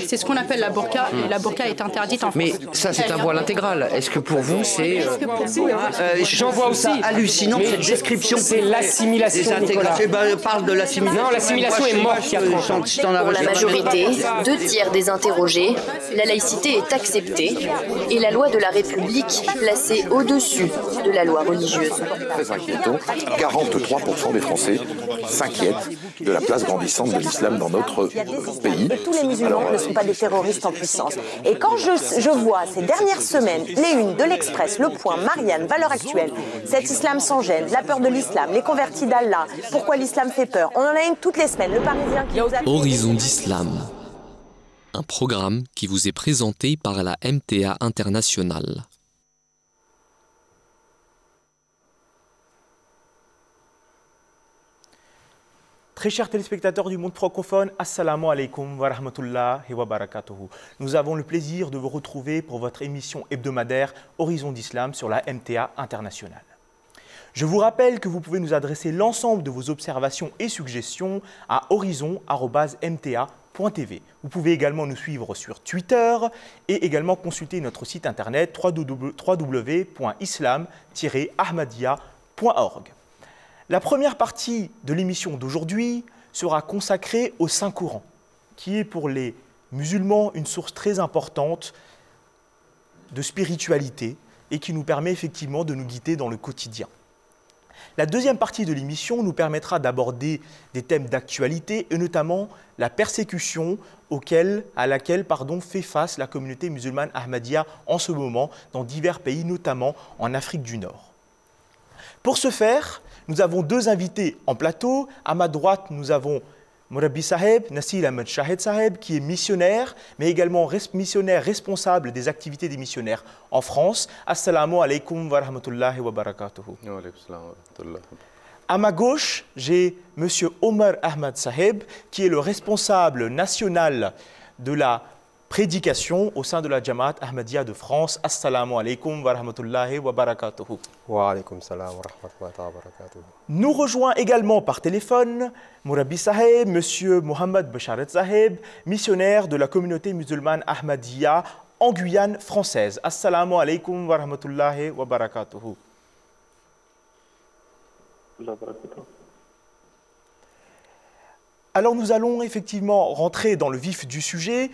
C'est ce qu'on appelle la burqa, et la burqa est interdite en France. Mais ça, c'est un voile intégral. Est-ce que pour vous, c'est... J'en vois aussi. C'est hallucinant, cette description. C'est l'assimilation, Nicolas. Parle de l'assimilation. Non, l'assimilation est morte il y a 30 ans. Pour la majorité, 2/3 des interrogés, la laïcité est acceptée et la loi de la République placée au-dessus de la loi religieuse. Très inquiétant, 43% des Français s'inquiètent de la place grandissante de l'islam dans notre pays. Tous les musulmans ne sont pas des terroristes en puissance. Et quand je vois ces dernières semaines les unes de l'Express, Le Point, Marianne, Valeurs Actuelles, cet islam sans gêne, la peur de l'islam, les convertis d'Allah, pourquoi l'islam fait peur, on en a une toutes les semaines, Le Parisien qui nous a... Horizon d'Islam, un programme qui vous est présenté par la MTA Internationale. Très chers téléspectateurs du monde francophone, Assalamu alaikum wa rahmatullahi wa barakatuhu. Nous avons le plaisir de vous retrouver pour votre émission hebdomadaire Horizon d'Islam sur la MTA Internationale. Je vous rappelle que vous pouvez nous adresser l'ensemble de vos observations et suggestions à horizon@mta.tv. Vous pouvez également nous suivre sur Twitter et également consulter notre site internet www.islam-ahmadiyya.org. La première partie de l'émission d'aujourd'hui sera consacrée au Saint-Coran, qui est pour les musulmans une source très importante de spiritualité et qui nous permet effectivement de nous guider dans le quotidien. La deuxième partie de l'émission nous permettra d'aborder des thèmes d'actualité et notamment la persécution à laquelle fait face la communauté musulmane ahmadiyya en ce moment dans divers pays, notamment en Afrique du Nord. Pour ce faire, nous avons deux invités en plateau. À ma droite, nous avons Mourabi Saheb, Nasir Ahmed Shahed Saheb, qui est missionnaire, mais également missionnaire responsable des activités des missionnaires en France. Assalamu alaikum wa rahmatullahi wa barakatuhu. À ma gauche, j'ai M. Omar Ahmad Saheb, qui est le responsable national de la prédication au sein de la Jamaat Ahmadiyya de France. Assalamu alaikum wa rahmatullahi wa barakatuhu. Wa alaikum salam wa rahmatullahi wa barakatuhu. Nous rejoint également par téléphone Mourabi Saheb, M. Mohamed Basharet Saheb, missionnaire de la communauté musulmane Ahmadiyya en Guyane française. Assalamu alaikum wa rahmatullahi wa barakatuhu. Alors nous allons effectivement rentrer dans le vif du sujet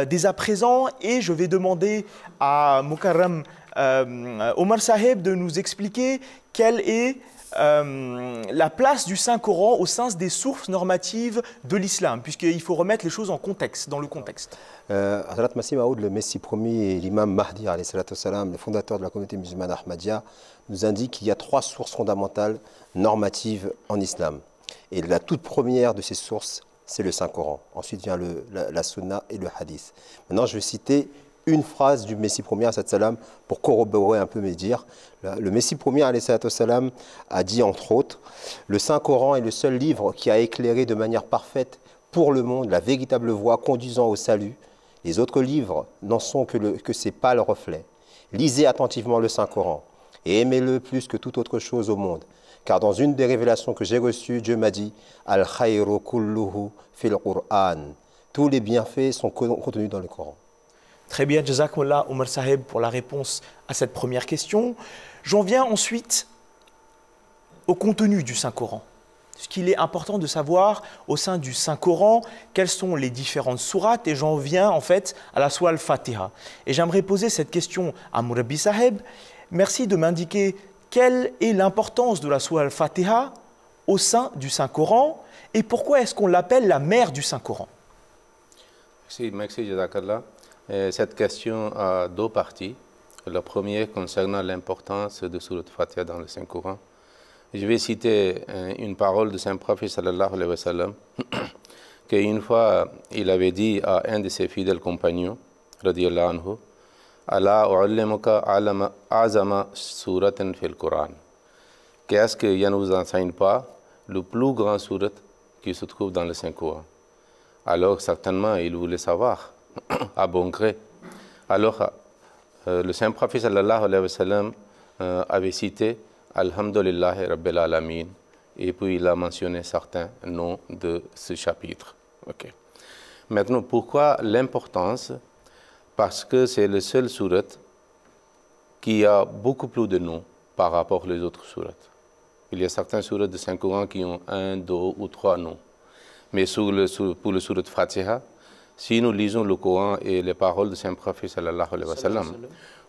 dès à présent et je vais demander à Mukarram Omar Saheb de nous expliquer quelle est la place du Saint-Coran au sein des sources normatives de l'islam, puisqu'il faut remettre les choses en contexte, dans le contexte. Hazrat Masih Maoud, le Messie promis et l'imam Mahdi, le fondateur de la communauté musulmane Ahmadiyya, nous indique qu'il y a trois sources fondamentales normatives en islam. Et la toute première de ces sources, c'est le Saint-Coran. Ensuite vient la Sunna et le Hadith. Maintenant, je vais citer une phrase du Messie premier salam pour corroborer un peu mes dires. Le Messie premier salam a dit entre autres « Le Saint-Coran est le seul livre qui a éclairé de manière parfaite pour le monde la véritable voie conduisant au salut. Les autres livres n'en sont que ses pâles reflets. Lisez attentivement le Saint-Coran et aimez-le plus que toute autre chose au monde. Car dans une des révélations que j'ai reçues, Dieu m'a dit « Al-khayru kulluhu fil Qur'an ». Tous les bienfaits sont contenus dans le Coran. Très bien, Jazakumullah Omar Saheb pour la réponse à cette première question. J'en viens ensuite au contenu du Saint-Coran. Ce qu'il est important de savoir au sein du Saint-Coran, quelles sont les différentes sourates, et j'en viens en fait à la sourate Al-Fatiha. Et j'aimerais poser cette question à Mourabi Saheb. Merci de m'indiquer quelle est l'importance de la sourate Al-Fatiha au sein du Saint-Coran et pourquoi est-ce qu'on l'appelle la mère du Saint-Coran? Merci Jazakallah. Cette question a deux parties. La première concernant l'importance de sourate Al-Fatiha dans le Saint-Coran. Je vais citer une parole de Saint-Prophète sallallahu alayhi wa sallam qu'une fois il avait dit à un de ses fidèles compagnons, radiyallahu anhu, Allah u'allimuka azama suratan fil Coran. Qu'est-ce qu'il ne nous enseigne pas le plus grand surat qui se trouve dans le Saint-Coran? Alors certainement il voulait savoir à bon gré. Alors le Saint-Prophète sallallahu alayhi wa sallam avait cité Alhamdulillahi Rabbil Alamin et puis il a mentionné certains noms de ce chapitre. Okay. Maintenant, pourquoi l'importance? Parce que c'est le seul sourate qui a beaucoup plus de noms par rapport aux autres sourates. Il y a certains sourates de Saint-Coran qui ont 1, 2 ou 3 noms. Mais pour le sourate Fatiha, si nous lisons le Coran et les paroles de Saint-Prophète sallallahu alayhi wa sallam,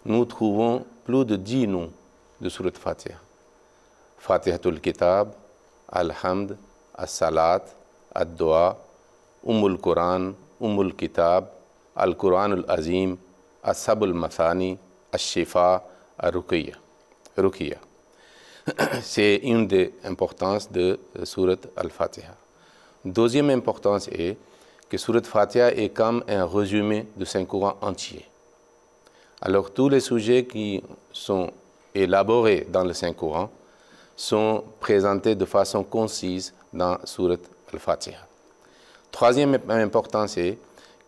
nous trouvons plus de 10 noms de sourate Fatiha. Fatihatul Kitab, Al-Hamd, As-Salat, Ad-Dua, Ummul Quran, Ummul Kitab, Al-Quran Al-Azim, As-Sab al-Mathani, Al-Shifa, Al-Ruqiyya. C'est une des importances de sourate Al-Fatiha. Deuxième importance est que sourate Fatiha est comme un résumé du Saint-Coran entier. Alors tous les sujets qui sont élaborés dans le Saint-Coran sont présentés de façon concise dans sourate Al-Fatiha. Troisième importance est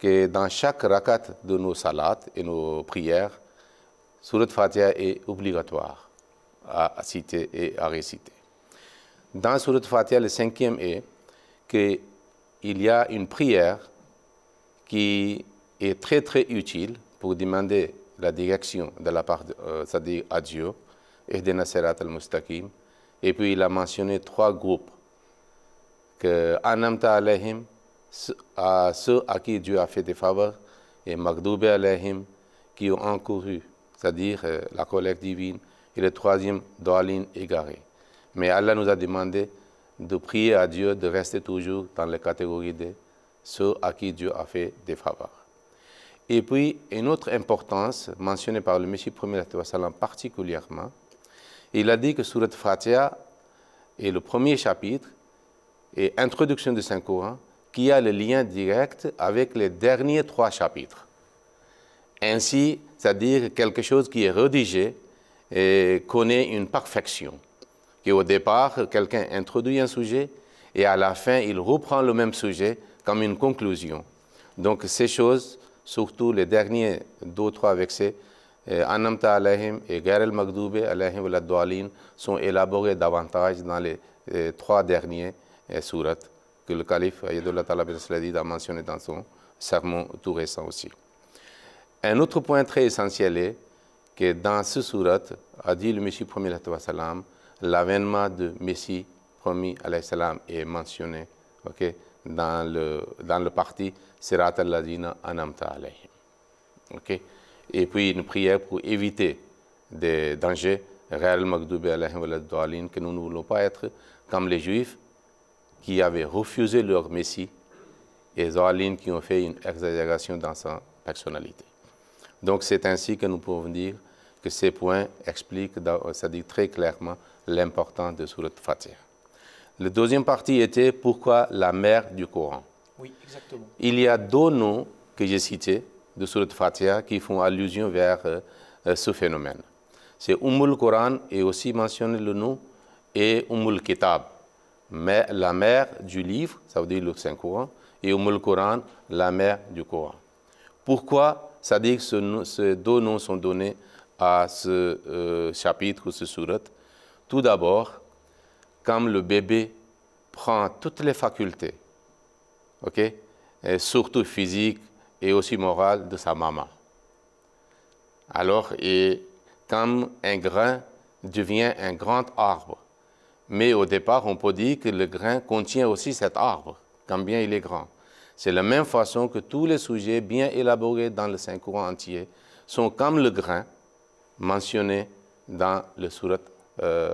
que dans chaque rakat de nos salats et nos prières, sourate Fatiha est obligatoire à citer et à réciter. Dans sourate Fatiha, le cinquième est qu'il y a une prière qui est très très utile pour demander la direction de la part, c'est-à-dire à Dieu, Ihdina Sirat al-Mustaqim. Et puis il a mentionné 3 groupes, que Anamta alayhim, à ceux à qui Dieu a fait des faveurs, et Magdoube alayhim, qui ont encouru, c'est-à-dire la colère divine, et le troisième, Dalin égaré. Mais Allah nous a demandé de prier à Dieu, de rester toujours dans les catégories de ceux à qui Dieu a fait des faveurs. Et puis, une autre importance mentionnée par le Messie premier particulièrement, il a dit que sourate Fatiha est le premier chapitre et introduction du Saint-Coran qui a le lien direct avec les derniers 3 chapitres. Ainsi, c'est-à-dire quelque chose qui est rédigé et connaît une perfection. Au départ, quelqu'un introduit un sujet et à la fin, il reprend le même sujet comme une conclusion. Donc ces choses, surtout les derniers 2 ou 3 versets, Anamta alayhim et Gair al-Magdoube alayhim wa ad-Dallin, sont élaborés davantage dans les 3 derniers sourates que le calife Ayatollah Talab al-Sladid a mentionné dans son sermon tout récent aussi. Un autre point très essentiel est que dans ce sourate, a dit le Messie premier l'avènement de Messie premier est mentionné dans le parti Sirat al-Ladina Anamta alayhim. Et puis une prière pour éviter des dangers, Ghair al-Maghdubi alayhim wa ad-Dallin, que nous ne voulons pas être comme les Juifs qui avaient refusé leur Messie et Dallin qui ont fait une exagération dans sa personnalité. Donc c'est ainsi que nous pouvons dire que ces points expliquent, c'est-à-dire très clairement, l'importance de sourate Fatiha. La deuxième partie était pourquoi la mère du Coran. Oui, exactement. Il y a 2 noms que j'ai cités de sourate Fatiha qui font allusion vers ce phénomène. C'est Ummul Quran et aussi mentionné le nom et Ummul Kitab, mais la mère du livre, ça veut dire le Saint-Coran, et Ummul Quran, la mère du Coran. Pourquoi? C'est-à-dire que ces 2 noms sont donnés à ce chapitre ou ce sourate. Tout d'abord, comme le bébé prend toutes les facultés, et surtout physiques et aussi morales de sa maman. Alors, comme un grain devient un grand arbre, mais au départ, on peut dire que le grain contient aussi cet arbre, combien il est grand. C'est la même façon que tous les sujets bien élaborés dans le Saint-Coran entier sont comme le grain mentionné dans le sourate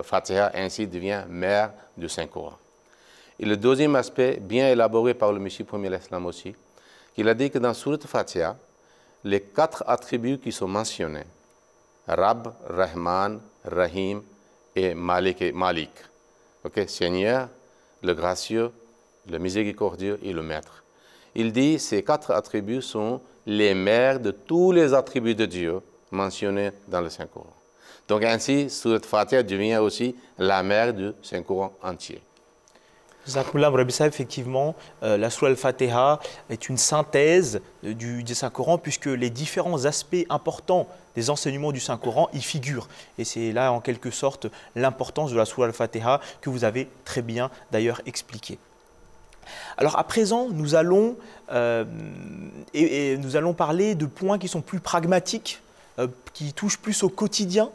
Fatiha, ainsi devient mère du Saint-Coran. Et le deuxième aspect, bien élaboré par le Messie premier l'Islam aussi, qu'il a dit que dans sourate Fatiha, les 4 attributs qui sont mentionnés, Rab, Rahman, Rahim et Malik, Seigneur, le gracieux, le miséricordieux et le maître. Il dit que ces 4 attributs sont les mères de tous les attributs de Dieu mentionnés dans le Saint-Coran. Donc ainsi, sourate Fatiha devient aussi la mère du Saint-Coran entier. Zakoullah Rabissa, effectivement, la Sourate Al-Fatiha est une synthèse du Saint-Coran puisque les différents aspects importants des enseignements du Saint-Coran y figurent. Et c'est là, en quelque sorte, l'importance de la Sourate Al-Fatiha que vous avez très bien d'ailleurs expliqué. Alors à présent, nous allons parler de points qui sont plus pragmatiques, qui touchent plus au quotidien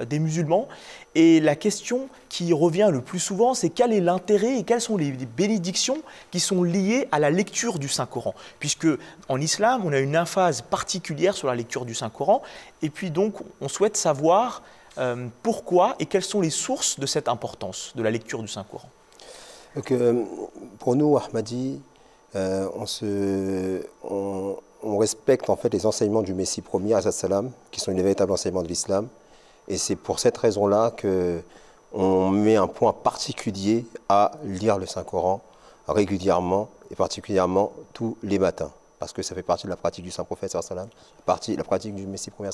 des musulmans. Et la question qui revient le plus souvent, c'est quel est l'intérêt et quelles sont les bénédictions qui sont liées à la lecture du Saint-Coran. Puisque en islam, on a une emphase particulière sur la lecture du Saint-Coran. Et puis donc, on souhaite savoir pourquoi et quelles sont les sources de cette importance de la lecture du Saint-Coran. Pour nous, Ahmadi, on respecte en fait les enseignements du Messie premier, salam, qui sont les véritables enseignements de l'islam. Et c'est pour cette raison-là qu'on met un point particulier à lire le Saint-Coran régulièrement et particulièrement tous les matins. Parce que ça fait partie de la pratique du Saint-Prophète, la pratique du Messie premier,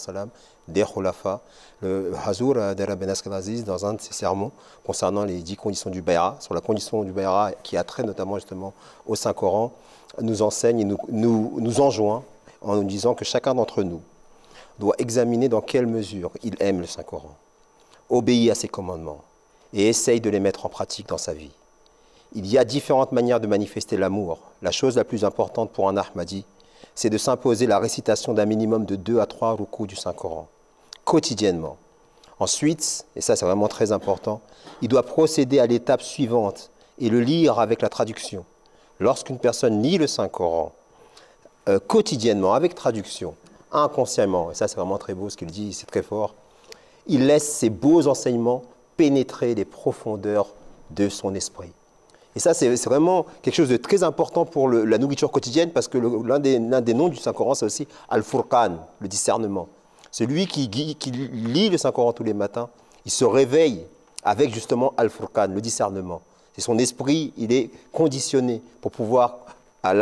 des Khulafa. Le Hazour d'Ara Ben Askelaziz, dans un de ses sermons concernant les 10 conditions du Bay'a, sur la condition du Bay'a qui a trait notamment justement au Saint-Coran, nous enseigne et nous enjoint en nous disant que chacun d'entre nous doit examiner dans quelle mesure il aime le Saint-Coran, obéit à ses commandements et essaye de les mettre en pratique dans sa vie. Il y a différentes manières de manifester l'amour. La chose la plus importante pour un Ahmadi, c'est de s'imposer la récitation d'un minimum de 2 à 3 rukus du Saint-Coran, quotidiennement. Ensuite, et ça c'est vraiment très important, il doit procéder à l'étape suivante et le lire avec la traduction. Lorsqu'une personne lit le Saint-Coran quotidiennement, avec traduction, inconsciemment, et ça c'est vraiment très beau ce qu'il dit, c'est très fort, il laisse ces beaux enseignements pénétrer les profondeurs de son esprit. Et ça c'est vraiment quelque chose de très important pour la nourriture quotidienne, parce que l'un des noms du Saint-Coran c'est aussi Al-Furqan, le discernement. Celui qui lit le Saint-Coran tous les matins, il se réveille avec justement Al-Furqan, le discernement. C'est son esprit, il est conditionné pour pouvoir, à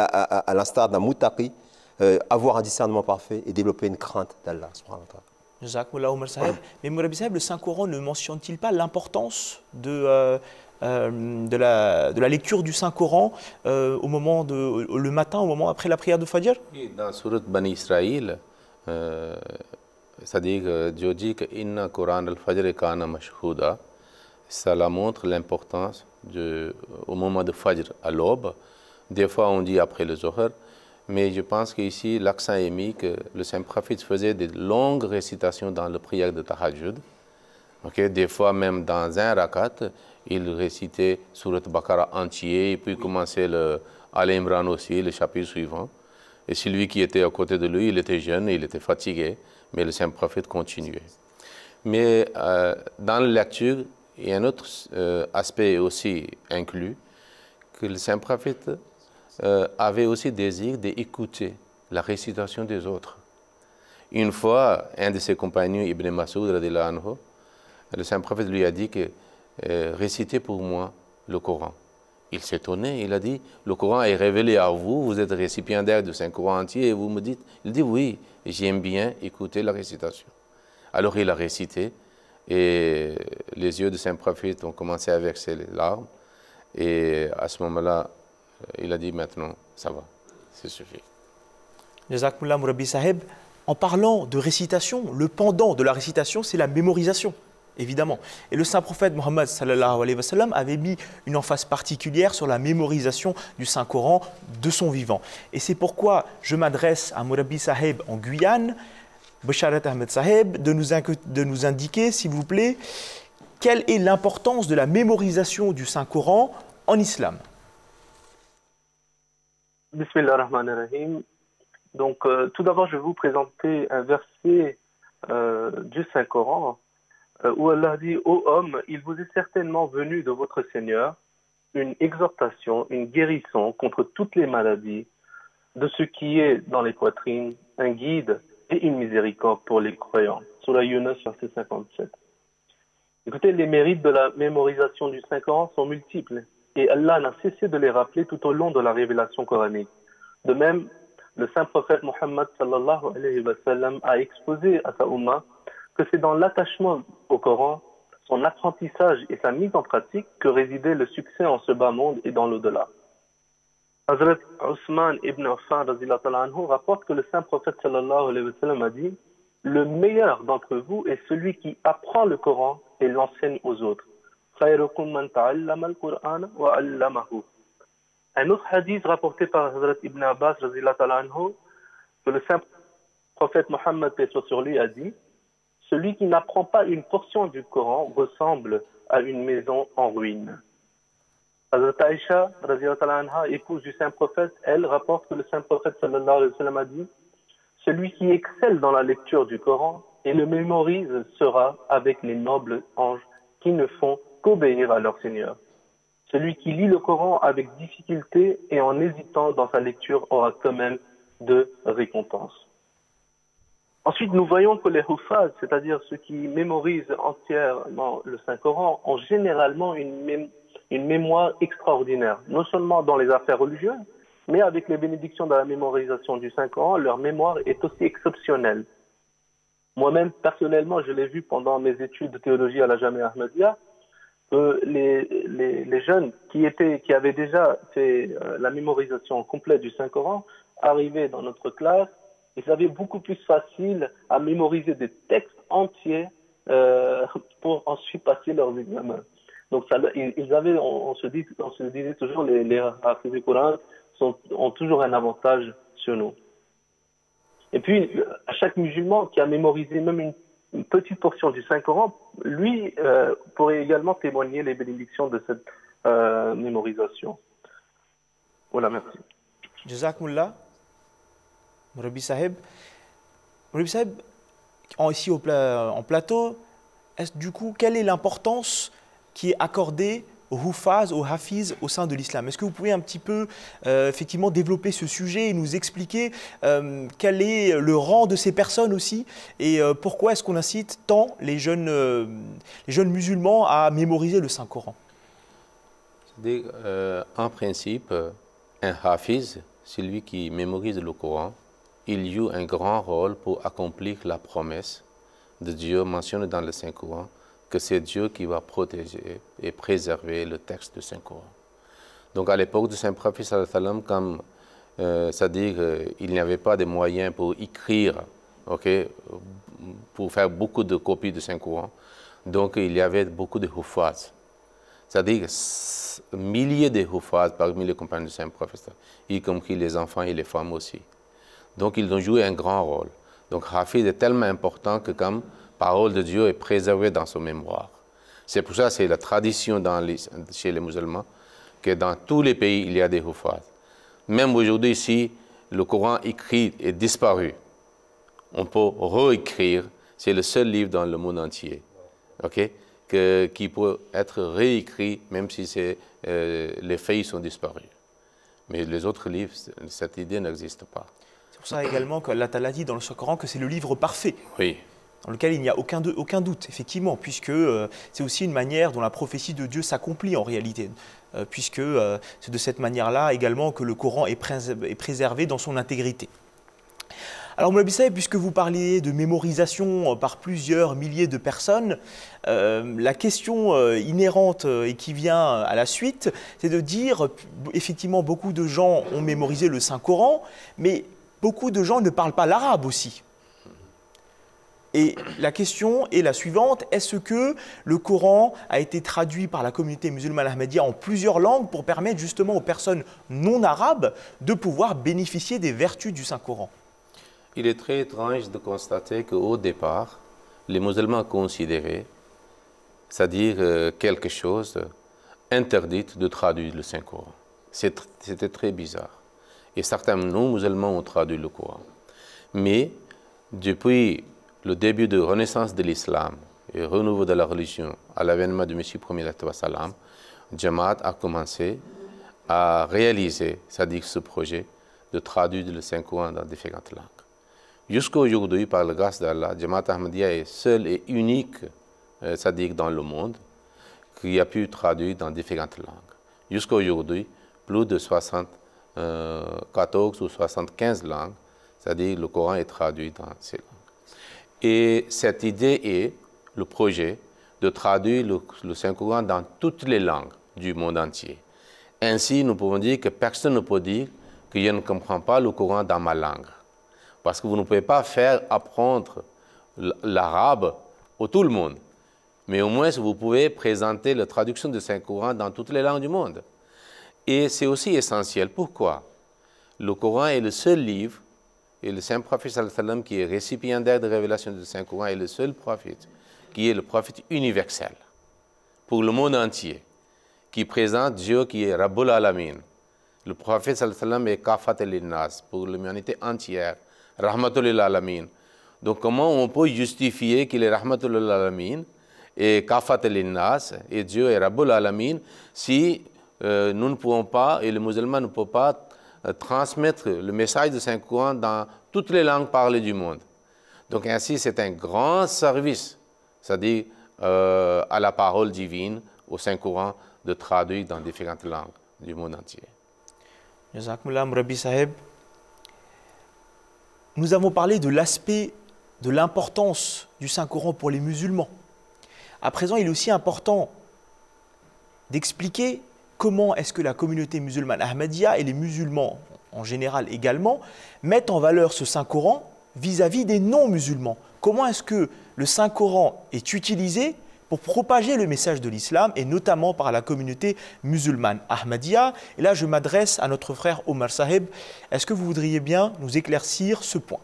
l'instar d'un moutaqi, avoir un discernement parfait et développer une crainte d'Allah. Mais Mourabi Saheb, le Saint-Coran ne mentionne-t-il pas l'importance de la lecture du Saint-Coran le matin, au moment après la prière de Fajr? Dans Surat Bani Israël, c'est-à-dire que Dieu dit que Inna Quran al-Fajr kana mashhouda, cela montre l'importance au moment de Fajr, à l'aube. Des fois on dit après le Zohar. Mais je pense qu'ici, l'accent est mis que le Saint-Prophète faisait de longues récitations dans la prière de Tahajjud. Des fois, même dans un rakat, il récitait Surat Baqara entier, et puis commençait le Al-Imran aussi, le chapitre suivant. Et celui qui était à côté de lui, il était jeune, il était fatigué, mais le Saint-Prophète continuait. Mais dans la lecture, il y a un autre aspect aussi inclus, que le Saint-Prophète avait aussi désir d'écouter la récitation des autres. Une fois, un de ses compagnons, Ibn Masoud, le Saint-Prophète lui a dit que récitez pour moi le Coran. Il s'étonnait, il a dit, le Coran est révélé à vous, vous êtes récipiendaire du Saint-Coran entier et vous me dites, il dit oui, j'aime bien écouter la récitation. Alors il a récité et les yeux du Saint-Prophète ont commencé à verser les larmes et à ce moment-là, il a dit maintenant, ça va, c'est suffit. Jazakumullah Mourabi Saheb, en parlant de récitation, le pendant de la récitation, c'est la mémorisation, évidemment. Et le Saint-Prophète Mohammed sallallahu alayhi wa sallam avait mis une emphase particulière sur la mémorisation du Saint-Coran de son vivant. Et c'est pourquoi je m'adresse à Mourabi Saheb en Guyane, Besharat Ahmed Saheb, de nous indiquer, s'il vous plaît, quelle est l'importance de la mémorisation du Saint-Coran en islam. Bismillah ar-Rahman ar-Rahim. Donc, tout d'abord, je vais vous présenter un verset du Saint-Coran où Allah dit « Ô homme, il vous est certainement venu de votre Seigneur une exhortation, une guérison contre toutes les maladies, de ce qui est dans les poitrines, un guide et une miséricorde pour les croyants. » Surah Yunus, verset 57. Écoutez, les mérites de la mémorisation du Saint-Coran sont multiples. Et Allah n'a cessé de les rappeler tout au long de la révélation coranique. De même, le saint prophète Mohammed sallallahu alayhi wa sallam a exposé à sa Ummah que c'est dans l'attachement au Coran, son apprentissage et sa mise en pratique que résidait le succès en ce bas monde et dans l'au-delà. Hazrat Ousmane ibn Affan rapporte que le saint prophète sallallahu alayhi wa sallam a dit « Le meilleur d'entre vous est celui qui apprend le Coran et l'enseigne aux autres. Un autre hadith rapporté par Hazrat Ibn Abbas, que le saint prophète Mohammed, paix sur lui, a dit: celui qui n'apprend pas une portion du Coran ressemble à une maison en ruine. Hazrat Aïcha, épouse du saint prophète, elle rapporte que le saint prophète sallallahu alayhi wa sallam a dit: celui qui excelle dans la lecture du Coran et le mémorise sera avec les nobles anges qui ne font qu'obéir à leur Seigneur. Celui qui lit le Coran avec difficulté et en hésitant dans sa lecture aura quand même de récompense. Ensuite, nous voyons que les Hufaz, c'est-à-dire ceux qui mémorisent entièrement le Saint-Coran, ont généralement une mémoire extraordinaire, non seulement dans les affaires religieuses, mais avec les bénédictions de la mémorisation du Saint-Coran, leur mémoire est aussi exceptionnelle. Moi-même, personnellement, je l'ai vu pendant mes études de théologie à la Jamia Ahmadiyya, que les jeunes qui avaient déjà fait la mémorisation complète du Saint-Coran arrivaient dans notre classe, ils avaient beaucoup plus facile à mémoriser des textes entiers pour ensuite passer leurs examens. Donc on se disait toujours, les Hafiz du Coran ont toujours un avantage sur nous. Et puis, à chaque musulman qui a mémorisé même une petite portion du Saint-Coran, lui pourrait également témoigner les bénédictions de cette mémorisation. Voilà, merci. Jazakumullah. Rabbi Saheb. Rabbi Saheb, ici en plateau, du coup, quelle est l'importance qui est accordée aux Hufaz, aux Hafiz au sein de l'islam? Est-ce que vous pouvez un petit peu effectivement développer ce sujet et nous expliquer quel est le rang de ces personnes aussi et pourquoi est-ce qu'on incite tant les jeunes musulmans à mémoriser le Saint-Coran? En principe, un Hafiz, celui qui mémorise le Coran, il joue un grand rôle pour accomplir la promesse de Dieu mentionnée dans le Saint-Coran, que c'est Dieu qui va protéger et préserver le texte du Saint-Coran. Donc à l'époque du Saint-Prophète, comme c'est-à-dire qu'il n'y avait pas de moyens pour écrire, pour faire beaucoup de copies du Saint-Coran, donc il y avait beaucoup de Hufaz. C'est-à-dire milliers de Hufaz parmi les compagnons du Saint-Prophète, y compris les enfants et les femmes aussi. Donc ils ont joué un grand rôle. Donc Hafiz est tellement important que comme parole de Dieu est préservée dans son mémoire. C'est pour ça que c'est la tradition chez les musulmans que dans tous les pays il y a des Hufaz. Même aujourd'hui ici, le Coran écrit est disparu. On peut réécrire. C'est le seul livre dans le monde entier, qui peut être réécrit même si les feuilles sont disparues. Mais les autres livres, cette idée n'existe pas. C'est pour ça également qu'Allah Ta'ala dit dans le Coran que c'est le livre parfait. Oui. Dans lequel il n'y a aucun doute, effectivement, puisque c'est aussi une manière dont la prophétie de Dieu s'accomplit en réalité, puisque c'est de cette manière-là également que le Coran est préservé dans son intégrité. Alors, Moulabi Saheb, puisque vous parliez de mémorisation par plusieurs milliers de personnes, la question inhérente et qui vient à la suite, c'est de dire, effectivement, beaucoup de gens ont mémorisé le Saint-Coran, mais beaucoup de gens ne parlent pas l'arabe aussi. Et la question est la suivante, est-ce que le Coran a été traduit par la communauté musulmane ahmadiyya en plusieurs langues pour permettre justement aux personnes non arabes de pouvoir bénéficier des vertus du Saint-Coran? Il est très étrange de constater qu'au départ, les musulmans considéraient, c'est-à-dire quelque chose interdit de traduire le Saint-Coran. C'était très bizarre. Et certains non-musulmans ont traduit le Coran. Mais depuis le début de la renaissance de l'islam et le renouveau de la religion à l'avènement de Messie Premier salam, Jamaat a commencé à réaliser, c'est-à-dire ce projet de traduire le Saint-Coran dans différentes langues. Jusqu'à aujourd'hui, par la grâce d'Allah, Jamaat Ahmadiyya est seul et unique, c'est-à-dire dans le monde, qui a pu traduire dans différentes langues. Jusqu'à aujourd'hui, plus de 74 ou 75 langues, c'est-à-dire le Coran est traduit dans ces langues. Et cette idée est le projet de traduire le Saint-Coran dans toutes les langues du monde entier. Ainsi, nous pouvons dire que personne ne peut dire que je ne comprends pas le Coran dans ma langue. Parce que vous ne pouvez pas faire apprendre l'arabe à tout le monde. Mais au moins, vous pouvez présenter la traduction du Saint-Coran dans toutes les langues du monde. Et c'est aussi essentiel. Pourquoi? Le Coran est le seul livre, et le Saint Prophète sallallahu alayhi wa sallam, qui est récipiendaire de révélation du Saint-Coran, est le seul prophète, qui est le prophète universel, pour le monde entier, qui présente Dieu qui est Rabbul Alamin. Le prophète sallallahu alayhi wa sallam est Kafat al-Nas, pour l'humanité entière, Rahmatul lil Alamin. Donc comment on peut justifier qu'il est Rahmatul lil Alamin et Kafat al-Nas, et Dieu est Rabbul Alamin, si nous ne pouvons pas, et les musulmans ne peuvent pas, transmettre le message du Saint-Coran dans toutes les langues parlées du monde. Donc ainsi, c'est un grand service, c'est-à-dire à la parole divine, au Saint-Coran, de traduire dans différentes langues du monde entier. Jazakumullah Rabbi Saheb. Nous avons parlé de l'aspect, de l'importance du Saint-Coran pour les musulmans. À présent, il est aussi important d'expliquer comment est-ce que la communauté musulmane Ahmadiyya et les musulmans en général également mettent en valeur ce Saint-Coran vis-à-vis des non-musulmans. Comment est-ce que le Saint-Coran est utilisé pour propager le message de l'islam et notamment par la communauté musulmane Ahmadiyya. Et là, je m'adresse à notre frère Omar Saheb. Est-ce que vous voudriez bien nous éclaircir ce point?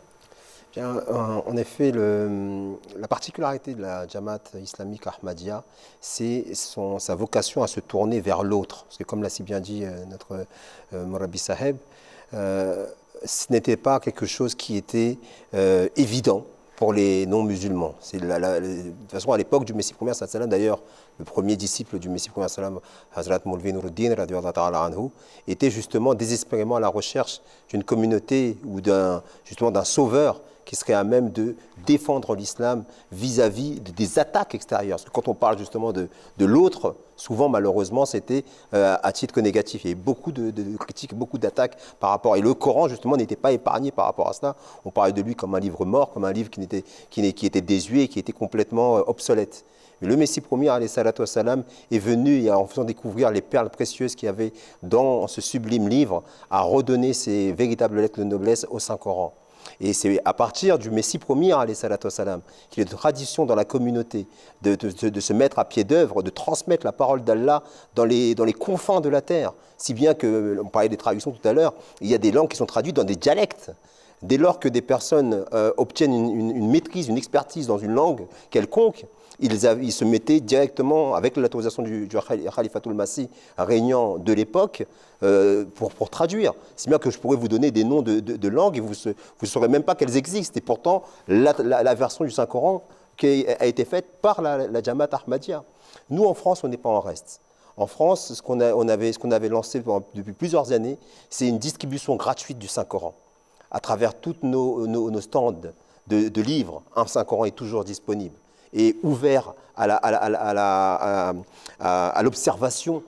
Bien, en effet, la particularité de la Jamaat islamique Ahmadiyya, c'est sa vocation à se tourner vers l'autre. Parce que comme l'a si bien dit notre Mourabi Saheb, ce n'était pas quelque chose qui était évident pour les non-musulmans. De toute façon, à l'époque du Messie premier, d'ailleurs, le premier disciple du Messie premier, Hazrat Moulvi Nuruddin, était justement désespérément à la recherche d'une communauté ou justement d'un sauveur qui serait à même de défendre l'islam vis-à-vis des attaques extérieures. Parce que quand on parle justement de l'autre, souvent malheureusement c'était à titre négatif. Il y a eu beaucoup de critiques, beaucoup d'attaques par rapport. Et le Coran justement n'était pas épargné par rapport à cela. On parlait de lui comme un livre mort, comme un livre qui était désuet, qui était complètement obsolète. Mais le Messie premier, alayhi salatu wassalam, est venu, et en faisant découvrir les perles précieuses qu'il y avait dans ce sublime livre, à redonner ces véritables lettres de noblesse au Saint-Coran. Et c'est à partir du Messie premier, alayhi salatu wassalam, qu'il y a de tradition dans la communauté de se mettre à pied d'œuvre, de transmettre la parole d'Allah dans les confins de la terre. Si bien que, on parlait des traductions tout à l'heure, il y a des langues qui sont traduites dans des dialectes. Dès lors que des personnes obtiennent une maîtrise, une expertise dans une langue quelconque, ils se mettaient directement, avec l'autorisation du Khalifatul Masih régnant de l'époque, pour traduire. C'est bien que je pourrais vous donner des noms de langues et vous ne saurez même pas qu'elles existent. Et pourtant, la version du Saint-Coran qui a été faite par la Jamaat Ahmadiyya. Nous, en France, on n'est pas en reste. En France, ce qu'on avait lancé depuis plusieurs années, c'est une distribution gratuite du Saint-Coran. À travers tous nos stands de livres, un Saint-Coran est toujours disponible et ouvert à l'observation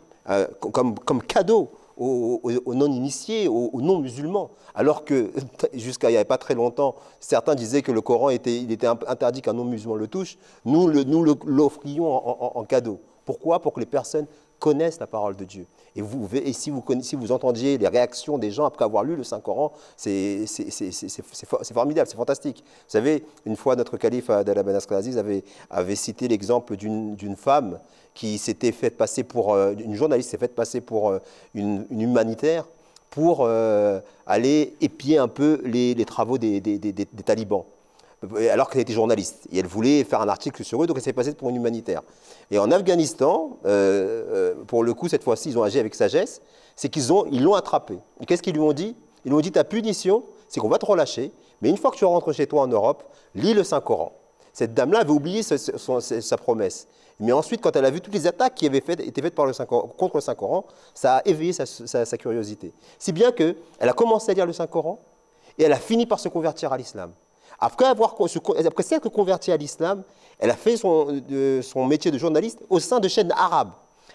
comme cadeau aux non-initiés, aux non-musulmans. Alors que, jusqu'à il n'y avait pas très longtemps, certains disaient que le Coran était interdit qu'un non-musulman le touche. Nous l'offrions en cadeau. Pourquoi? Pour que les personnes connaissent la parole de Dieu. Et si vous entendiez les réactions des gens après avoir lu le Saint-Coran, c'est formidable, c'est fantastique. Vous savez, une fois, notre calife Abdallah Ben Aziz avait cité l'exemple d'une femme qui s'était faite passer pour, une journaliste s'est faite passer pour une humanitaire pour aller épier un peu les travaux des talibans. Alors qu'elle était journaliste. Et elle voulait faire un article sur eux, donc elle s'est passée pour une humanitaire. Et en Afghanistan, pour le coup, cette fois-ci, ils ont agi avec sagesse, c'est qu'ils l'ont attrapée. Et qu'est-ce qu'ils lui ont dit? Ils lui ont dit, ta punition, c'est qu'on va te relâcher, mais une fois que tu rentres chez toi en Europe, lis le Saint-Coran. Cette dame-là avait oublié sa promesse. Mais ensuite, quand elle a vu toutes les attaques qui avaient été faites contre le Saint-Coran, ça a éveillé sa curiosité. Si bien qu'elle a commencé à lire le Saint-Coran, et elle a fini par se convertir à l'islam. Après s'être convertie à l'islam, elle a fait son métier de journaliste au sein de chaînes arabes.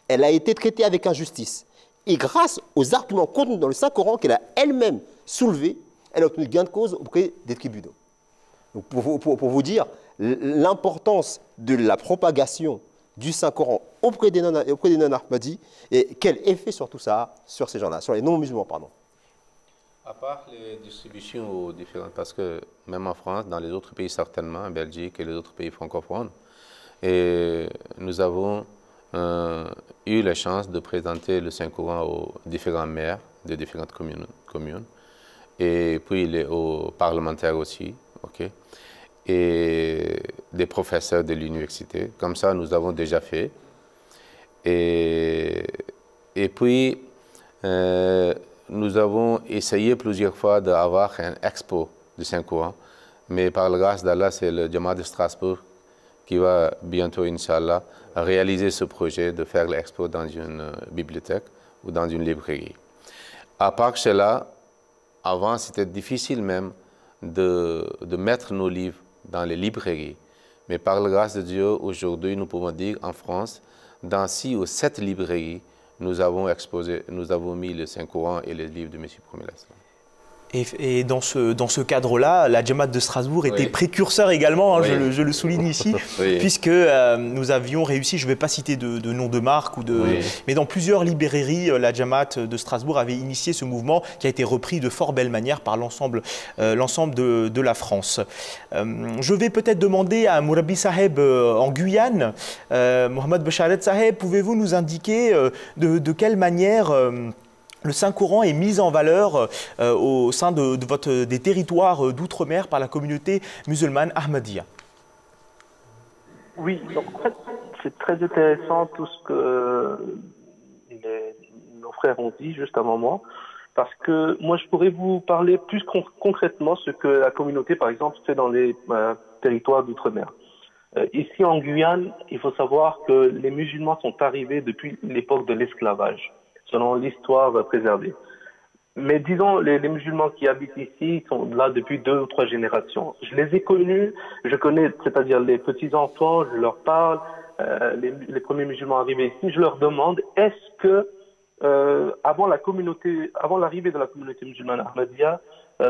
Elle a été traitée avec injustice. Et grâce aux arguments contenus dans le Saint-Coran qu'elle a elle-même soulevés, elle a obtenu gain de cause auprès des tribunaux. Donc pour vous dire l'importance de la propagation du Saint-Coran auprès des non-Ahmadis et quel effet sur tout ça, sur ces gens-là, sur les non-musulmans, pardon. À part les distributions différentes, parce que même en France, dans les autres pays certainement, en Belgique et les autres pays francophones, et nous avons eu la chance de présenter le Saint-Coran aux différents maires de différentes communes et puis aux parlementaires aussi, et des professeurs de l'université. Comme ça, nous avons déjà fait. Et puis, nous avons essayé plusieurs fois d'avoir un expo du Saint-Coran, mais par la grâce d'Allah, c'est le Jamaat de Strasbourg qui va bientôt, Inch'Allah, réaliser ce projet de faire l'expo dans une bibliothèque ou dans une librairie. À part cela, avant, c'était difficile même de mettre nos livres dans les librairies. Mais par la grâce de Dieu, aujourd'hui, nous pouvons dire en France, dans 6 ou 7 librairies, nous avons mis le Saint-Coran et les livres de M. Premier. Et dans ce cadre-là, la Jamaat de Strasbourg était précurseur également, hein, je le souligne ici, puisque nous avions réussi, je ne vais pas citer de nom de marque, mais dans plusieurs librairies, la Jamaat de Strasbourg avait initié ce mouvement qui a été repris de fort belle manière par l'ensemble de la France. Je vais peut-être demander à Mourabi Saheb en Guyane, Mohamed Bacharet Saheb, pouvez-vous nous indiquer de quelle manière le Saint-Coran est mis en valeur au sein des territoires d'outre-mer par la communauté musulmane Ahmadiyya? Oui, donc en fait, c'est très intéressant tout ce que nos frères ont dit juste avant moi, parce que moi je pourrais vous parler plus concrètement ce que la communauté, par exemple, fait dans les territoires d'outre-mer. Ici en Guyane, il faut savoir que les musulmans sont arrivés depuis l'époque de l'esclavage, selon l'histoire préservée. Mais disons, les musulmans qui habitent ici sont là depuis 2 ou 3 générations. Je les ai connus, je connais, c'est-à-dire les petits-enfants, je leur parle, les premiers musulmans arrivés ici, je leur demande, est-ce que, avant l'arrivée de la communauté musulmane Ahmadiyya,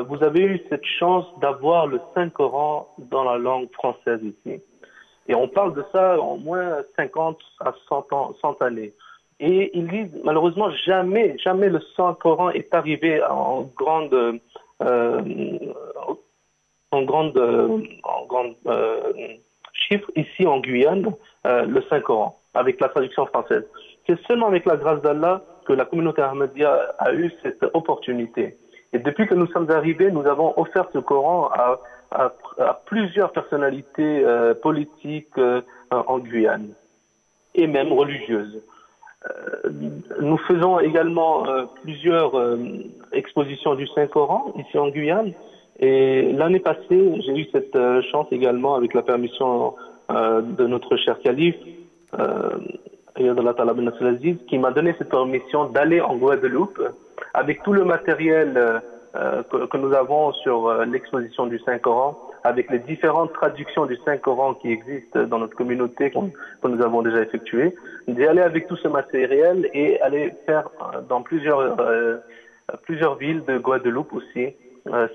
vous avez eu cette chance d'avoir le Saint-Coran dans la langue française ici? Et on parle de ça en moins 50 à 100 années. Et ils disent, malheureusement, jamais le Saint-Coran est arrivé en grande chiffre ici en Guyane, le Saint-Coran, avec la traduction française. C'est seulement avec la grâce d'Allah que la communauté Ahmadiyya a eu cette opportunité. Et depuis que nous sommes arrivés, nous avons offert ce Coran à plusieurs personnalités politiques en Guyane, et même religieuses. Nous faisons également plusieurs expositions du Saint-Coran ici en Guyane, et l'année passée, j'ai eu cette chance également, avec la permission de notre cher calife, qui m'a donné cette permission d'aller en Guadeloupe avec tout le matériel que nous avons sur l'exposition du Saint-Coran, avec les différentes traductions du Saint-Coran qui existent dans notre communauté, que nous avons déjà effectuées, d'y aller avec tout ce matériel et aller faire dans plusieurs villes de Guadeloupe aussi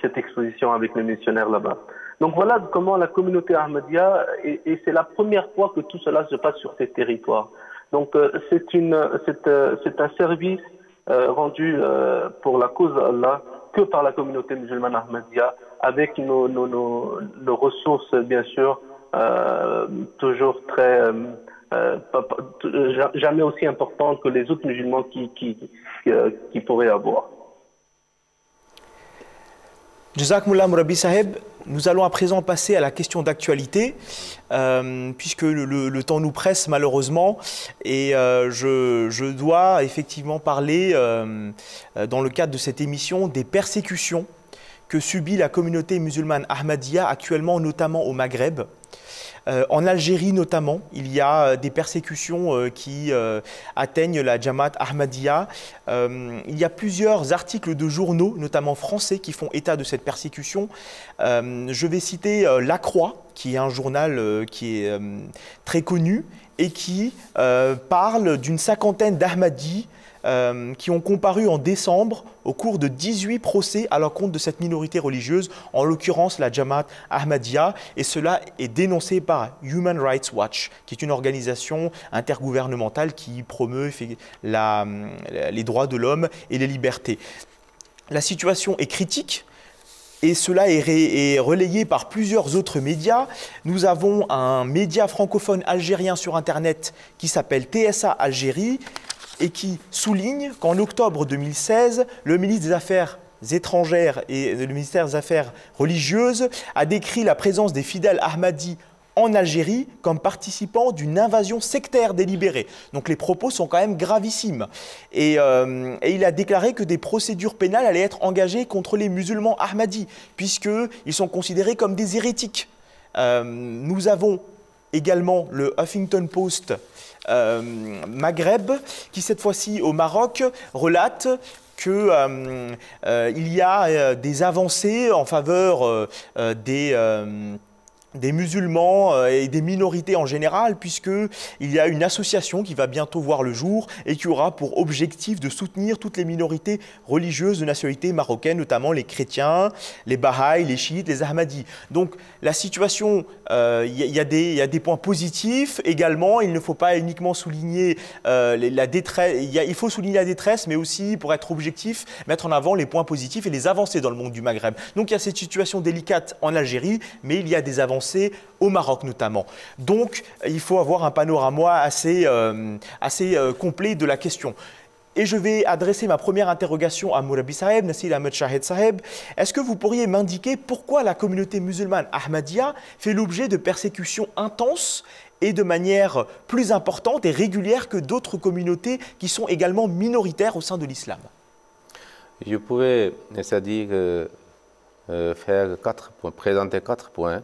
cette exposition avec les missionnaires là-bas. Donc voilà comment la communauté Ahmadiyya, et c'est la première fois que tout cela se passe sur ces territoires. Donc c'est un service rendu pour la cause d'Allah que par la communauté musulmane Ahmadiyya, avec nos ressources, bien sûr, toujours très jamais aussi importantes que les autres musulmans qui pourraient avoir. Jazakumullah Mourabi Saheb, nous allons à présent passer à la question d'actualité, puisque le temps nous presse malheureusement, et je dois effectivement parler, dans le cadre de cette émission, des persécutions que subit la communauté musulmane Ahmadiyya actuellement, notamment au Maghreb. En Algérie notamment, il y a des persécutions qui atteignent la Jamaat Ahmadiyya. Il y a plusieurs articles de journaux, notamment français, qui font état de cette persécution. Je vais citer La Croix, qui est un journal qui est très connu et qui parle d'une cinquantaine d'Ahmadis qui ont comparu en décembre au cours de 18 procès à l'encontre de cette minorité religieuse, en l'occurrence la Jamaat Ahmadiyya, et cela est dénoncé par Human Rights Watch, qui est une organisation intergouvernementale qui promeut les droits de l'homme et les libertés. La situation est critique. et cela est relayé par plusieurs autres médias. Nous avons un média francophone algérien sur Internet qui s'appelle TSA Algérie et qui souligne qu'en octobre 2016, le ministre des Affaires étrangères et le ministère des Affaires religieuses a décrit la présence des fidèles Ahmadis en Algérie comme participant d'une invasion sectaire délibérée. Donc les propos sont quand même gravissimes. Et il a déclaré que des procédures pénales allaient être engagées contre les musulmans ahmadis, puisqu'ils sont considérés comme des hérétiques. Nous avons également le Huffington Post Maghreb, qui cette fois-ci au Maroc relate qu'il y a des avancées en faveur des musulmans et des minorités en général, puisqu'il y a une association qui va bientôt voir le jour et qui aura pour objectif de soutenir toutes les minorités religieuses de nationalité marocaine, notamment les chrétiens, les Bahaïs, les chiites, les Ahmadis. Donc la situation, il y a des points positifs également. Il ne faut pas uniquement souligner la détresse, il faut souligner la détresse, mais aussi, pour être objectif, mettre en avant les points positifs et les avancées dans le monde du Maghreb. Donc il y a cette situation délicate en Algérie, mais il y a des avancées au Maroc notamment. Donc il faut avoir un panorama assez complet de la question. Et je vais adresser ma première interrogation à Mourabi Saheb, Nassil Ahmed Shahed Saheb. Est-ce que vous pourriez m'indiquer pourquoi la communauté musulmane Ahmadiyya fait l'objet de persécutions intenses et de manière plus importante et régulière que d'autres communautés qui sont également minoritaires au sein de l'islam? Je pouvais, c'est-à-dire, présenter 4 points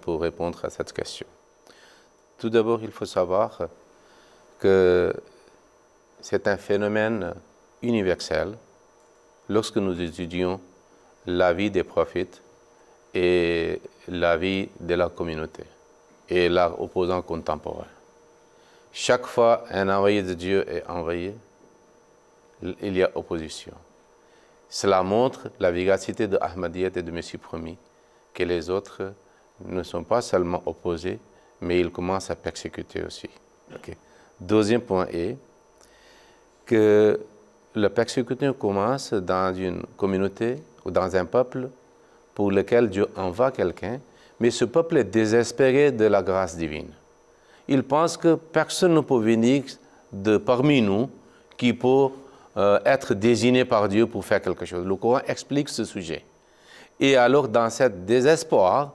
pour répondre à cette question. Tout d'abord, il faut savoir que c'est un phénomène universel lorsque nous étudions la vie des prophètes et la vie de la communauté et leurs opposants contemporains. Chaque fois un envoyé de Dieu est envoyé, il y a opposition. Cela montre la véracité de Ahmadiyyat et de Messie promis, que les autres ne sont pas seulement opposés, mais ils commencent à persécuter aussi. Okay. Deuxième point est que la persécution commence dans une communauté ou dans un peuple pour lequel Dieu envoie quelqu'un, mais ce peuple est désespéré de la grâce divine. Il pense que personne ne peut venir parmi nous qui peut être désigné par Dieu pour faire quelque chose. Le Coran explique ce sujet. Et alors, dans ce désespoir,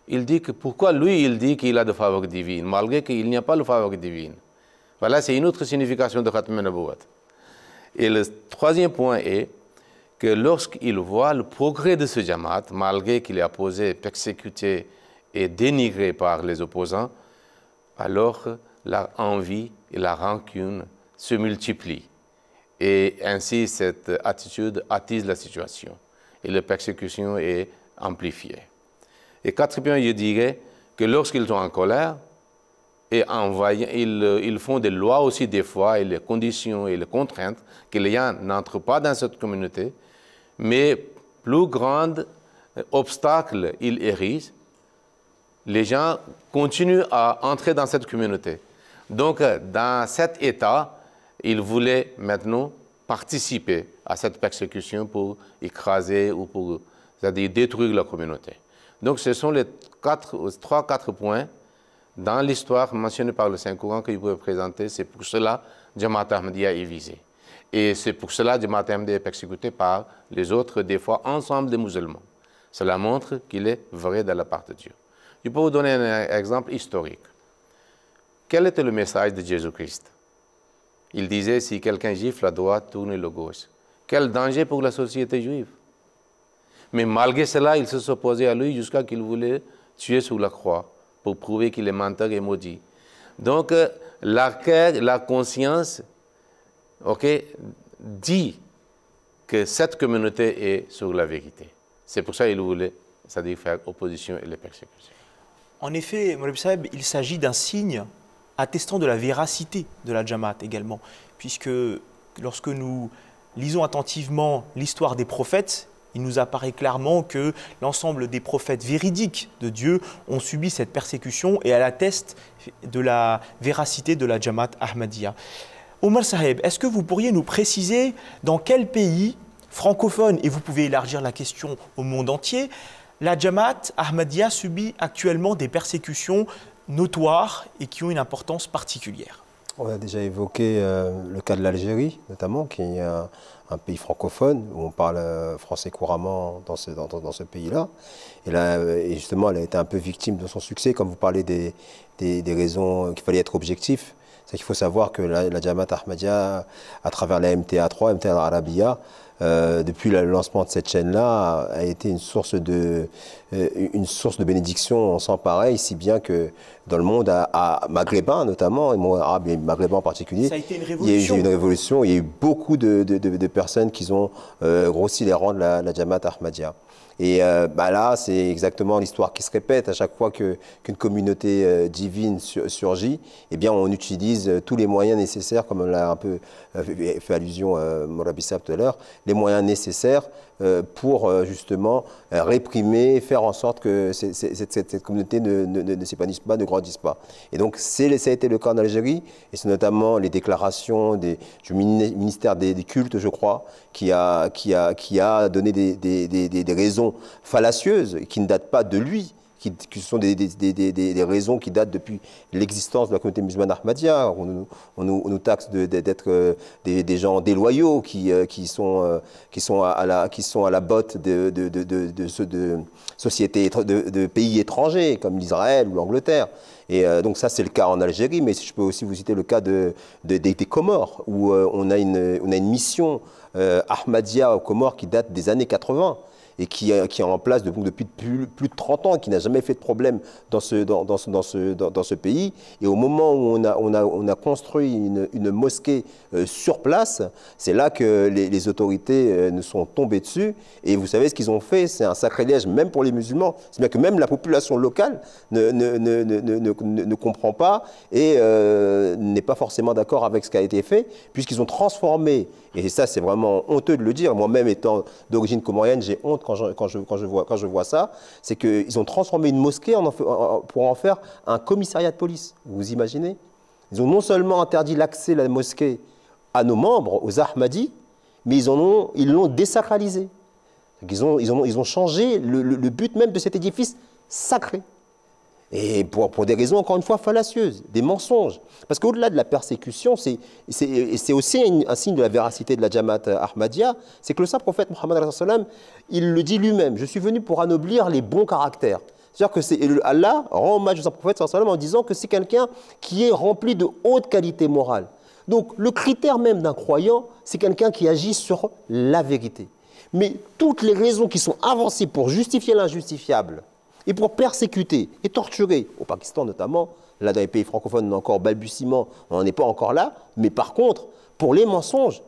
il dit que pourquoi lui, il dit qu'il a de faveur divine, malgré qu'il n'y a pas de faveur divine. Voilà, c'est une autre signification de Khatm an-Nubuwwat. Et le troisième point est que lorsqu'il voit le progrès de ce Jamaat, malgré qu'il est opposé, persécuté et dénigré par les opposants, alors la envie et la rancune se multiplient. Et ainsi, cette attitude attise la situation. Et la persécution est amplifiée. Et quatrièmement, je dirais que lorsqu'ils sont en colère, et ils font des lois aussi des fois, et les conditions et les contraintes, que les gens n'entrent pas dans cette communauté, mais plus grand obstacle ils érigent, les gens continuent à entrer dans cette communauté. Donc, dans cet état, ils voulaient maintenant participer à cette persécution pour écraser ou pour, c'est-à-dire détruire la communauté. Donc, ce sont les 3-4 points dans l'histoire mentionnée par le Saint-Coran que je pouvais présenter. C'est pour cela que Jamaat Ahmadiyya est visé. Et c'est pour cela que Jamaat Ahmadiyya est persécuté par les autres, des fois ensemble des musulmans. Cela montre qu'il est vrai de la part de Dieu. Je peux vous donner un exemple historique. Quel était le message de Jésus-Christ? Il disait, si quelqu'un gifle à droite, tournez le gauche. Quel danger pour la société juive! Mais malgré cela, il se opposait à lui jusqu'à qu'il voulait tuer sur la croix pour prouver qu'il est menteur et maudit. Donc, la conscience dit que cette communauté est sur la vérité. C'est pour ça qu'il voulait, c'est-à-dire faire opposition et les persécutions. En effet, Mourabi Saheb, il s'agit d'un signe attestant de la véracité de la Jamaat également, puisque lorsque nous lisons attentivement l'histoire des prophètes, il nous apparaît clairement que l'ensemble des prophètes véridiques de Dieu ont subi cette persécution et elle atteste de la véracité de la Jamaat Ahmadiyya. Omar Saheb, est-ce que vous pourriez nous préciser dans quel pays francophone, et vous pouvez élargir la question au monde entier, la Jamaat Ahmadiyya subit actuellement des persécutions notoires et qui ont une importance particulière. On a déjà évoqué le cas de l'Algérie, notamment, qui est un pays francophone, où on parle français couramment dans ce pays-là. Et justement, elle a été un peu victime de son succès, comme vous parlez des raisons qu'il fallait être objectif. C'est qu'il faut savoir que la Jamaat Ahmadiyya, à travers la MTA3, MTA Arabiya, depuis le lancement de cette chaîne-là, a été une source de bénédiction sans pareil, si bien que dans le monde maghrébin notamment, et monde arabe et maghrébin en particulier, ça a été une révolution. Il y a eu une révolution, il y a eu beaucoup de personnes qui ont grossi les rangs de la Jamaat Ahmadiyya. Et là, c'est exactement l'histoire qui se répète. À chaque fois qu'une communauté divine surgit, eh bien, on utilise tous les moyens nécessaires, comme l'a un peu fait allusion Morabissa tout à l'heure, les moyens nécessaires pour justement réprimer, faire en sorte que cette communauté ne s'épanouisse pas, ne grandisse pas. Et donc, ça a été le cas en Algérie, et c'est notamment les déclarations du ministère des cultes, je crois, qui a donné des raisons fallacieuses qui ne datent pas de lui, qui sont des raisons qui datent depuis l'existence de la communauté musulmane Ahmadiyya. On nous taxe d'être des gens déloyaux qui sont à la botte de sociétés, de pays étrangers comme l'Israël ou l'Angleterre. Et donc ça, c'est le cas en Algérie, mais je peux aussi vous citer le cas des Comores, où on a une mission Ahmadiyya aux Comores qui date des années 80. Et qui est en place depuis plus de 30 ans, qui n'a jamais fait de problème dans ce pays. Et au moment où on a construit une mosquée sur place, c'est là que les autorités nous sont tombées dessus. Et vous savez ce qu'ils ont fait, c'est un sacrilège même pour les musulmans. C'est-à-dire que même la population locale ne comprend pas et n'est pas forcément d'accord avec ce qui a été fait, puisqu'ils ont transformé, et ça c'est vraiment honteux de le dire, moi-même étant d'origine comorienne, j'ai honte quand je vois ça, c'est qu'ils ont transformé une mosquée pour en faire un commissariat de police. Vous imaginez? Ils ont non seulement interdit l'accès à la mosquée à nos membres, aux Ahmadis, mais ils l'ont désacralisé. Ils ont changé le but même de cet édifice sacré. Et pour des raisons, encore une fois, fallacieuses, des mensonges. Parce qu'au-delà de la persécution, c'est aussi un signe de la véracité de la Jamaat Ahmadiyya, c'est que le saint prophète Mohammed, il le dit lui-même, je suis venu pour anoblir les bons caractères. C'est-à-dire que Allah rend hommage au saint prophète en disant que c'est quelqu'un qui est rempli de haute qualité morale. Donc le critère même d'un croyant, c'est quelqu'un qui agit sur la vérité. Mais toutes les raisons qui sont avancées pour justifier l'injustifiable, et pour persécuter et torturer, au Pakistan notamment, là dans les pays francophones, on est encore balbutiement, on n'en est pas encore là, mais par contre, pour les mensonges,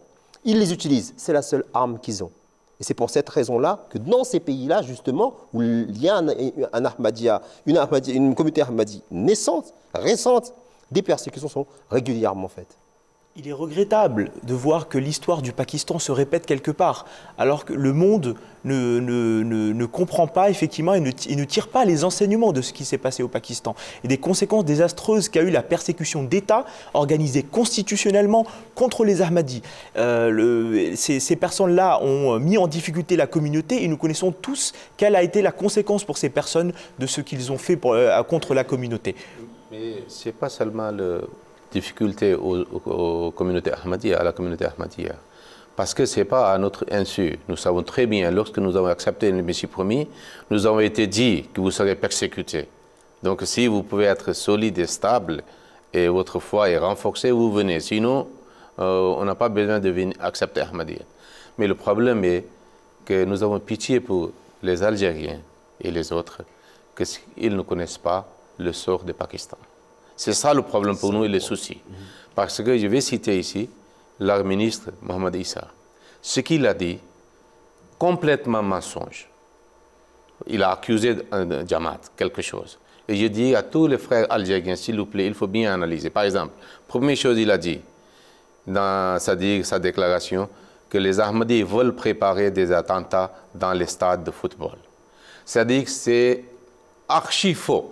ils les utilisent. C'est la seule arme qu'ils ont. Et c'est pour cette raison-là que dans ces pays-là, justement, où il y a un Ahmadiyya, une communauté Ahmadi naissante, récente, des persécutions sont régulièrement faites. Il est regrettable de voir que l'histoire du Pakistan se répète quelque part, alors que le monde ne comprend pas effectivement et ne tire pas les enseignements de ce qui s'est passé au Pakistan et des conséquences désastreuses qu'a eu la persécution d'État organisée constitutionnellement contre les Ahmadis. Ces personnes-là ont mis en difficulté la communauté et nous connaissons tous quelle a été la conséquence pour ces personnes de ce qu'ils ont fait contre la communauté. Mais ce n'est pas seulement la difficulté aux communautés Ahmadiyya, à la communauté Ahmadiyya. Parce que ce n'est pas à notre insu. Nous savons très bien, lorsque nous avons accepté le Messie promis, nous avons été dit que vous serez persécutés. Donc si vous pouvez être solide et stable, et votre foi est renforcée, vous venez. Sinon, on n'a pas besoin de venir accepter Ahmadiyya. Mais le problème est que nous avons pitié pour les Algériens et les autres, qu'ils ne connaissent pas le sort du Pakistan. C'est ça le problème pour nous et le souci. Parce que je vais citer ici leur ministre Mohamed Issa. Ce qu'il a dit, complètement mensonge. Il a accusé de Jamaat quelque chose. Et je dis à tous les frères algériens, s'il vous plaît, il faut bien analyser. Par exemple, première chose, il a dit dans sa déclaration que les Ahmadis veulent préparer des attentats dans les stades de football. C'est-à-dire que c'est archi faux.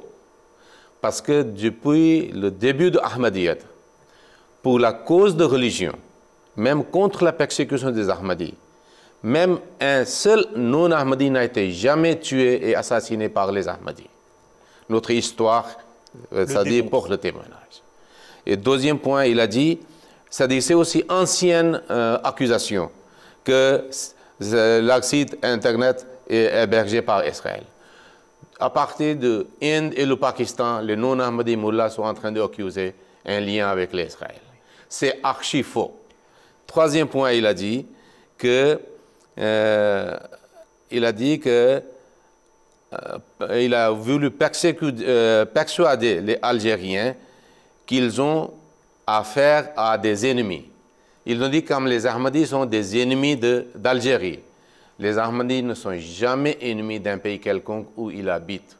Parce que depuis le début de Ahmadiyyat, pour la cause de religion, même contre la persécution des Ahmadis, même un seul non-Ahmadi n'a été jamais tué et assassiné par les Ahmadis. Notre histoire, c'est-à-dire pour le témoignage. Et deuxième point, il a dit, c'est-à-dire c'est aussi ancienne accusation que le site Internet est hébergé par Israël. À partir de l'Inde et le Pakistan, les non-Ahmadis mullahs sont en train d'accuser un lien avec l'Israël. C'est archi faux. Troisième point, il a dit que il a voulu persuader les Algériens qu'ils ont affaire à des ennemis. Ils ont dit comme les Ahmadis sont des ennemis d'Algérie. Les Ahmadis ne sont jamais ennemis d'un pays quelconque où ils habitent.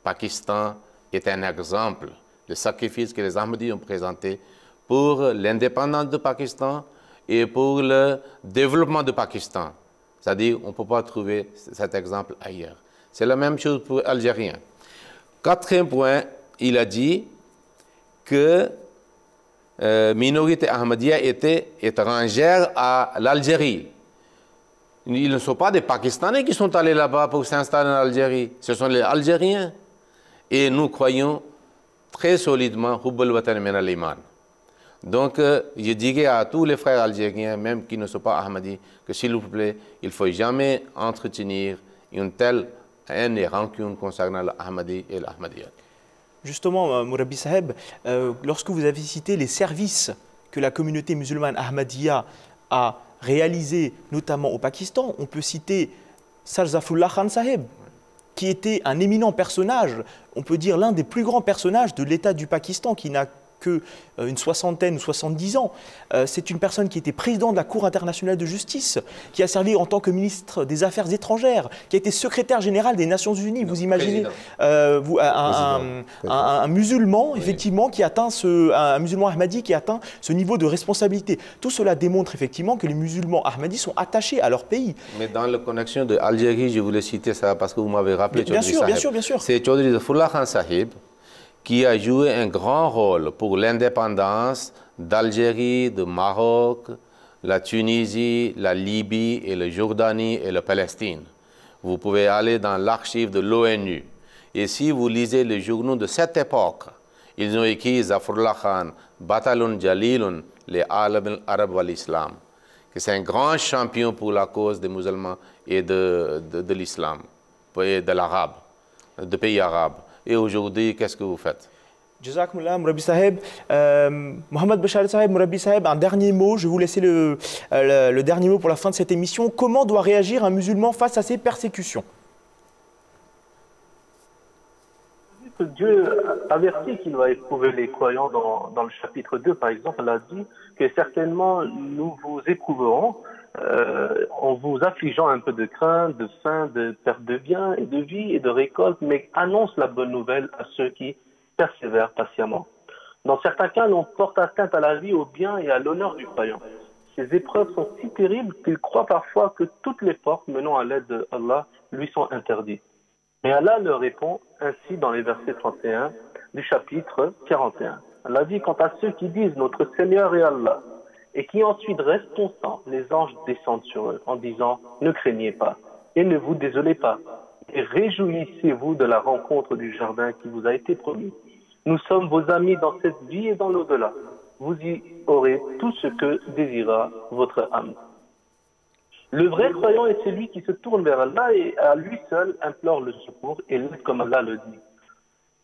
Pakistan est un exemple de sacrifice que les Ahmadis ont présenté pour l'indépendance du Pakistan et pour le développement du Pakistan. C'est-à-dire, on ne peut pas trouver cet exemple ailleurs. C'est la même chose pour les Algériens. Quatrième point, il a dit que la minorité ahmadiyya était étrangère à l'Algérie. Ils ne sont pas des Pakistanais qui sont allés là-bas pour s'installer en Algérie. Ce sont les Algériens. Et nous croyons très solidement Hubbul Watan min al-Iman. Donc, je dirais à tous les frères algériens, même qui ne sont pas Ahmadis, que s'il vous plaît, il ne faut jamais entretenir une telle haine et rancune concernant l'Ahmadi et l'Ahmadiyya. Justement, Mourabi Saheb, lorsque vous avez cité les services que la communauté musulmane Ahmadiyya a réalisés, notamment au Pakistan, on peut citer Sarzafullah Khan Saheb, qui était un éminent personnage, on peut dire l'un des plus grands personnages de l'État du Pakistan, qui n'a qu'une soixantaine ou 70 ans. C'est une personne qui était président de la Cour internationale de justice, qui a servi en tant que ministre des Affaires étrangères, qui a été secrétaire général des Nations Unies. Vous imaginez un musulman, effectivement, qui atteint un musulman ahmadi qui atteint ce niveau de responsabilité. Tout cela démontre effectivement que les musulmans ahmadis sont attachés à leur pays. Mais dans la connexion de Algérie, je voulais citer ça parce que vous m'avez rappelé. Bien sûr, bien sûr, bien sûr. C'est Chaudhry Zafrullah Khan Sahib qui a joué un grand rôle pour l'indépendance d'Algérie, de Maroc, la Tunisie, la Libye et la Jordanie et la Palestine. Vous pouvez aller dans l'archive de l'ONU. Et si vous lisez les journaux de cette époque, ils ont écrit Zafrullah Khan, Batalun Jalilun, les Arabes wal Islam. C'est un grand champion pour la cause des musulmans et de l'islam, et de l'arabe, des pays arabes. Et aujourd'hui, qu'est-ce que vous faites? Jazakumullah, Mourabi Saheb. Mohamed Bachar Saheb, Mourabi Saheb, un dernier mot. Je vais vous laisser le dernier mot pour la fin de cette émission. Comment doit réagir un musulman face à ces persécutions? Dieu avertit qu'il va éprouver les croyants dans le chapitre 2, par exemple. Il a dit que certainement nous vous éprouverons en vous affligeant un peu de crainte, de faim, de perte de biens et de vie et de récolte, mais annonce la bonne nouvelle à ceux qui persévèrent patiemment. Dans certains cas, l'on porte atteinte à la vie, au bien et à l'honneur du croyant. Ces épreuves sont si terribles qu'il croit parfois que toutes les portes menant à l'aide d'Allah lui sont interdites. Mais Allah leur répond ainsi dans les versets 31 du chapitre 41. Allah dit, quant à ceux qui disent notre Seigneur est Allah, et qui ensuite restent constants, les anges descendent sur eux en disant, ne craignez pas et ne vous désolez pas, et réjouissez-vous de la rencontre du jardin qui vous a été promis. Nous sommes vos amis dans cette vie et dans l'au-delà. Vous y aurez tout ce que désira votre âme. Le vrai croyant est celui qui se tourne vers Allah et à lui seul implore le secours et l'aide comme Allah le dit.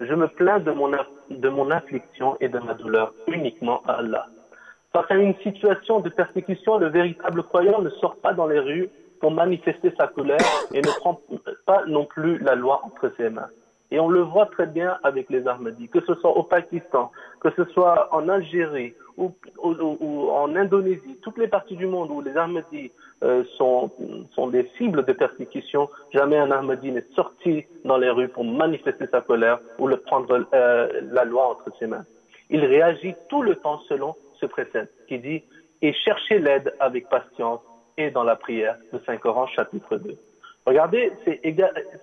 Je me plains de mon affliction et de ma douleur uniquement à Allah. Face à une situation de persécution, le véritable croyant ne sort pas dans les rues pour manifester sa colère et ne prend pas non plus la loi entre ses mains. Et on le voit très bien avec les Ahmadis, que ce soit au Pakistan, que ce soit en Algérie ou en Indonésie, toutes les parties du monde où les Ahmadis sont des cibles de persécution, jamais un Ahmadi n'est sorti dans les rues pour manifester sa colère ou le prendre la loi entre ses mains. Il réagit tout le temps selon ce précepte qui dit « Et cherchez l'aide avec patience et dans la prière » de Saint-Coran chapitre 2. Regardez,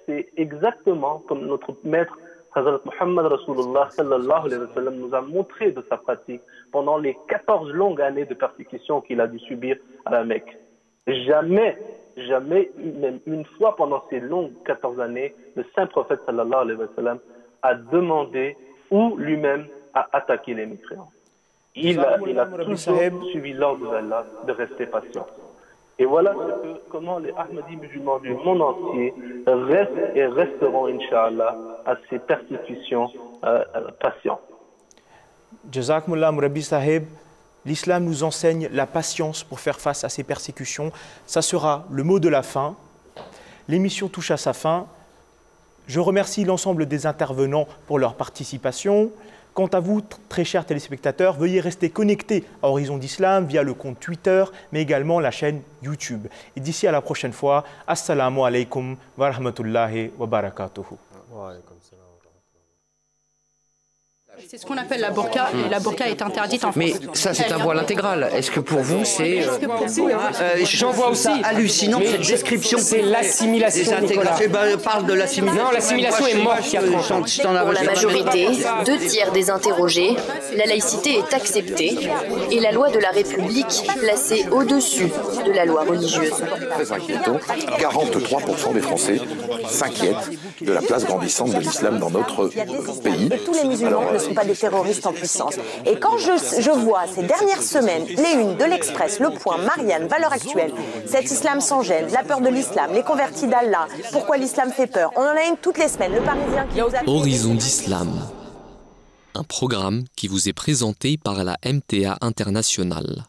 c'est exactement comme notre maître Hazrat Muhammad Rasulullah sallallahu alayhi wa sallam nous a montré de sa pratique pendant les 14 longues années de persécution qu'il a dû subir à la Mecque. Jamais jamais, même une fois pendant ces longues 14 années, le saint prophète sallallahu alayhi wa sallam a demandé ou lui-même a attaqué les mécréants. Il a toujours suivi l'ordre d'Allah de rester patient. Et voilà comment les Ahmadis musulmans du monde entier restent et resteront, Inch'Allah, à ces persécutions patients. Jazakumullah Mourabi Saheb, l'islam nous enseigne la patience pour faire face à ces persécutions. Ça sera le mot de la fin. L'émission touche à sa fin. Je remercie l'ensemble des intervenants pour leur participation. Quant à vous, très chers téléspectateurs, veuillez rester connectés à Horizon d'Islam via le compte Twitter, mais également la chaîne YouTube. Et d'ici à la prochaine fois, assalamu alaikum wa rahmatullahi wa barakatuhu. C'est ce qu'on appelle la burqa, et la burqa est interdite en France. Mais ça, c'est un voile intégral. Est-ce que pour vous, c'est... J'en vois aussi. Hallucinant, cette description. C'est l'assimilation, Nicolas. Parle de l'assimilation. Non, l'assimilation est morte il y a 30 ans. Pour la majorité, 2/3 des interrogés, la laïcité est acceptée et la loi de la République placée au-dessus de la loi religieuse. Très inquiétant. 43% des Français s'inquiètent de la place grandissante de l'islam dans notre pays. Tous les musulmans ne sont pas des terroristes en puissance. Et quand je vois ces dernières semaines les unes de l'Express, Le Point, Marianne, Valeurs Actuelles, cet islam sans gêne, la peur de l'islam, les convertis d'Allah, pourquoi l'islam fait peur, on en a une toutes les semaines, le Parisien qui nous a... Horizon d'Islam, un programme qui vous est présenté par la MTA Internationale.